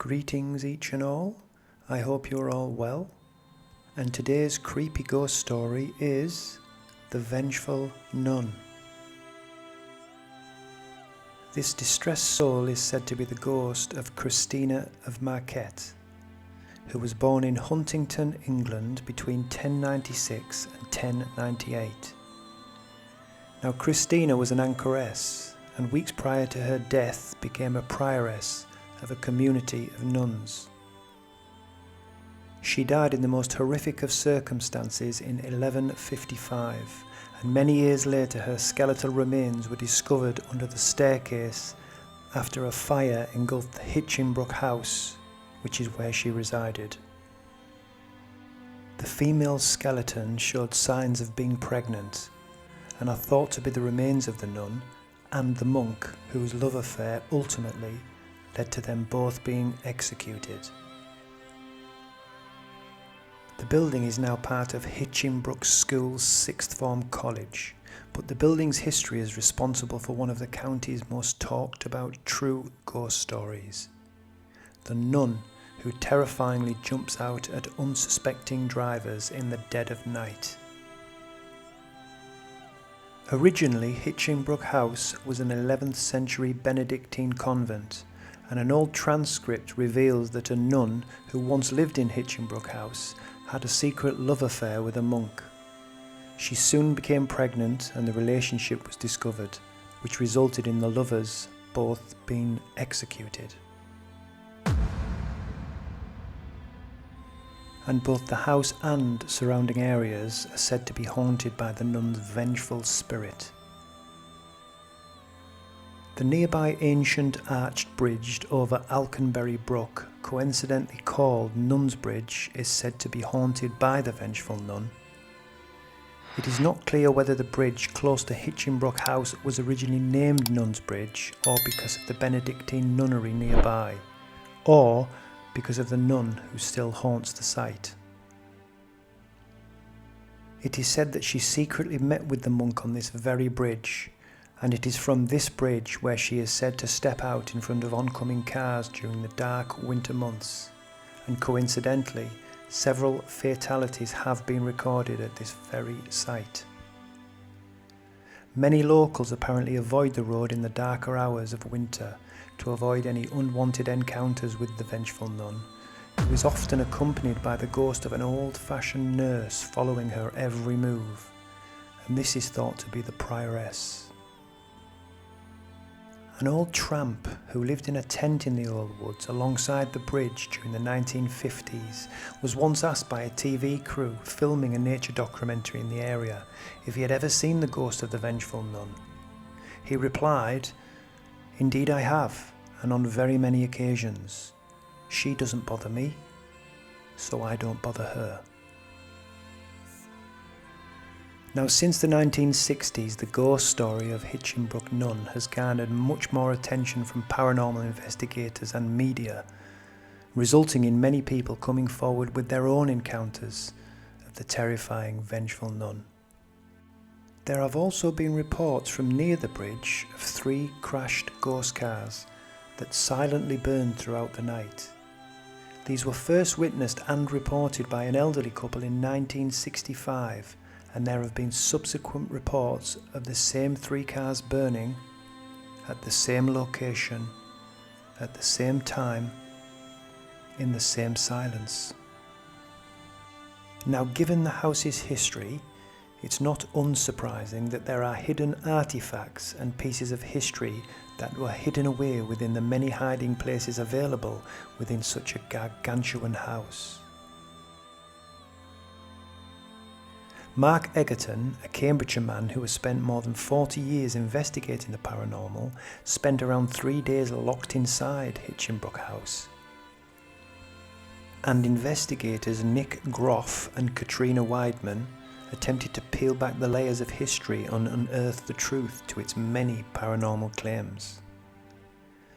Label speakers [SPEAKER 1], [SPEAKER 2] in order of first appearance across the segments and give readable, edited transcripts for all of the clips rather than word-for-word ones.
[SPEAKER 1] Greetings each and all, I hope you're all well, and today's creepy ghost story is The Vengeful Nun. This distressed soul is said to be the ghost of Christina of Markyate, who was born in Huntingdon, England between 1096 and 1098. Now Christina was an anchoress, and weeks prior to her death became a prioress of a community of nuns. She died in the most horrific of circumstances in 1155, and many years later her skeletal remains were discovered under the staircase after a fire engulfed the Hinchingbrooke House, which is where she resided. The female skeleton showed signs of being pregnant, and are thought to be the remains of the nun and the monk whose love affair ultimately led to them both being executed. The building is now part of Hinchingbrooke School's sixth form college, but the building's history is responsible for one of the county's most talked about true ghost stories. The nun who terrifyingly jumps out at unsuspecting drivers in the dead of night. Originally, Hinchingbrooke House was an 11th century Benedictine convent, and an old transcript reveals that a nun who once lived in Hinchingbrooke House had a secret love affair with a monk. She soon became pregnant and the relationship was discovered, which resulted in the lovers both being executed. And both the house and surrounding areas are said to be haunted by the nun's vengeful spirit. The nearby ancient arched bridge over Alconbury Brook, coincidentally called Nuns Bridge, is said to be haunted by the Vengeful Nun. It is not clear whether the bridge close to Hinchingbrooke House was originally named Nuns Bridge, or because of the Benedictine nunnery nearby, or because of the nun who still haunts the site. It is said that she secretly met with the monk on this very bridge, and it is from this bridge where she is said to step out in front of oncoming cars during the dark winter months, and coincidentally, several fatalities have been recorded at this very site. Many locals apparently avoid the road in the darker hours of winter to avoid any unwanted encounters with the Vengeful Nun, who is often accompanied by the ghost of an old-fashioned nurse following her every move, and this is thought to be the prioress. An old tramp who lived in a tent in the old woods alongside the bridge during the 1950s was once asked by a TV crew filming a nature documentary in the area if he had ever seen the ghost of the Vengeful Nun. He replied, "Indeed I have, and on very many occasions. She doesn't bother me, so I don't bother her." Now, since the 1960s, the ghost story of Hinchingbrooke Nun has garnered much more attention from paranormal investigators and media, resulting in many people coming forward with their own encounters of the terrifying Vengeful Nun. There have also been reports from near the bridge of 3 crashed ghost cars that silently burned throughout the night. These were first witnessed and reported by an elderly couple in 1965, and there have been subsequent reports of the same 3 cars burning at the same location, at the same time, in the same silence. Now, given the house's history, it's not unsurprising that there are hidden artifacts and pieces of history that were hidden away within the many hiding places available within such a gargantuan house. Mark Egerton, a Cambridgeshire man who has spent more than 40 years investigating the paranormal, spent around 3 days locked inside Hinchingbrooke House. And investigators Nick Groff and Katrina Weidman attempted to peel back the layers of history and unearth the truth to its many paranormal claims.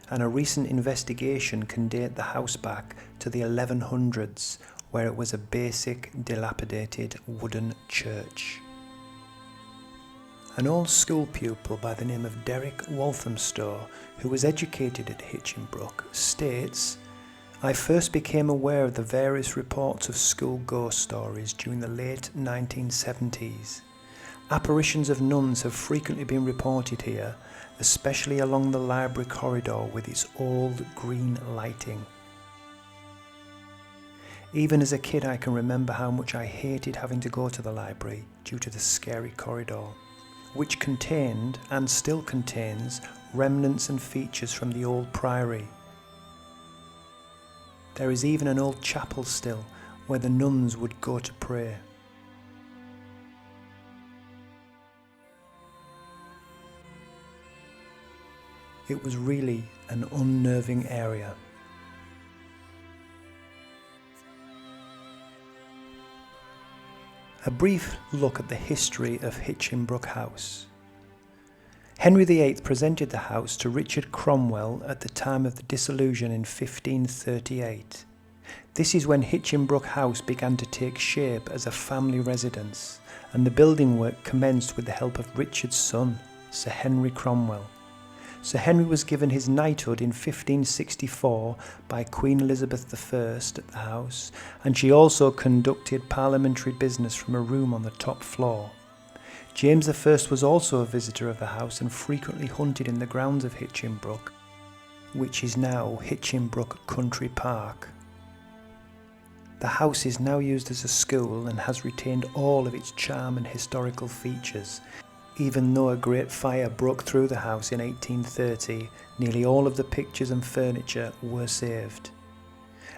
[SPEAKER 1] And a recent investigation can date the house back to the 1100s, where it was a basic, dilapidated wooden church. An old school pupil by the name of Derek Walthamstow, who was educated at Hinchingbrooke, states, I first became aware of the various reports of school ghost stories during the late 1970s. Apparitions of nuns have frequently been reported here, especially along the library corridor with its old green lighting. Even as a kid, I can remember how much I hated having to go to the library due to the scary corridor, which contained, and still contains, remnants and features from the old priory. There is even an old chapel still, where the nuns would go to pray. It was really an unnerving area. A brief look at the history of Hinchingbrooke House. Henry VIII presented the house to Richard Cromwell at the time of the dissolution in 1538. This is when Hinchingbrooke House began to take shape as a family residence, and the building work commenced with the help of Richard's son, Sir Henry Cromwell. Sir Henry was given his knighthood in 1564 by Queen Elizabeth I at the house, and she also conducted parliamentary business from a room on the top floor. James I was also a visitor of the house and frequently hunted in the grounds of Hinchingbrooke, which is now Hinchingbrooke Country Park. The house is now used as a school and has retained all of its charm and historical features. Even though a great fire broke through the house in 1830, nearly all of the pictures and furniture were saved.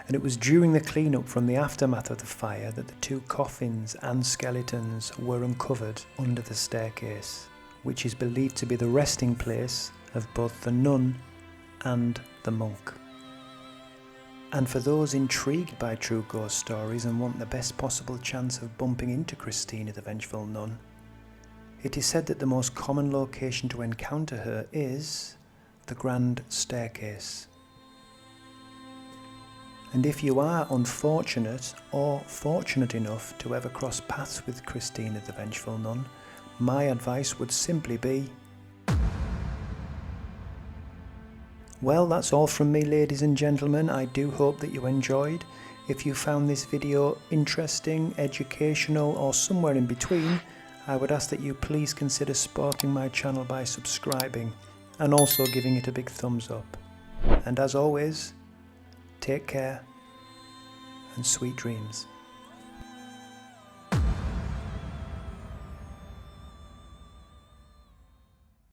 [SPEAKER 1] And it was during the clean-up from the aftermath of the fire that the two coffins and skeletons were uncovered under the staircase, which is believed to be the resting place of both the nun and the monk. And for those intrigued by true ghost stories and want the best possible chance of bumping into Christina the Vengeful Nun, it is said that the most common location to encounter her is the grand staircase. And if you are unfortunate or fortunate enough to ever cross paths with Christina the Vengeful Nun, my advice would simply be, well, that's all from me, ladies and gentlemen. I do hope that you enjoyed. If you found this video interesting, educational, or somewhere in between, I would ask that you please consider supporting my channel by subscribing and also giving it a big thumbs up. And as always, take care and sweet dreams.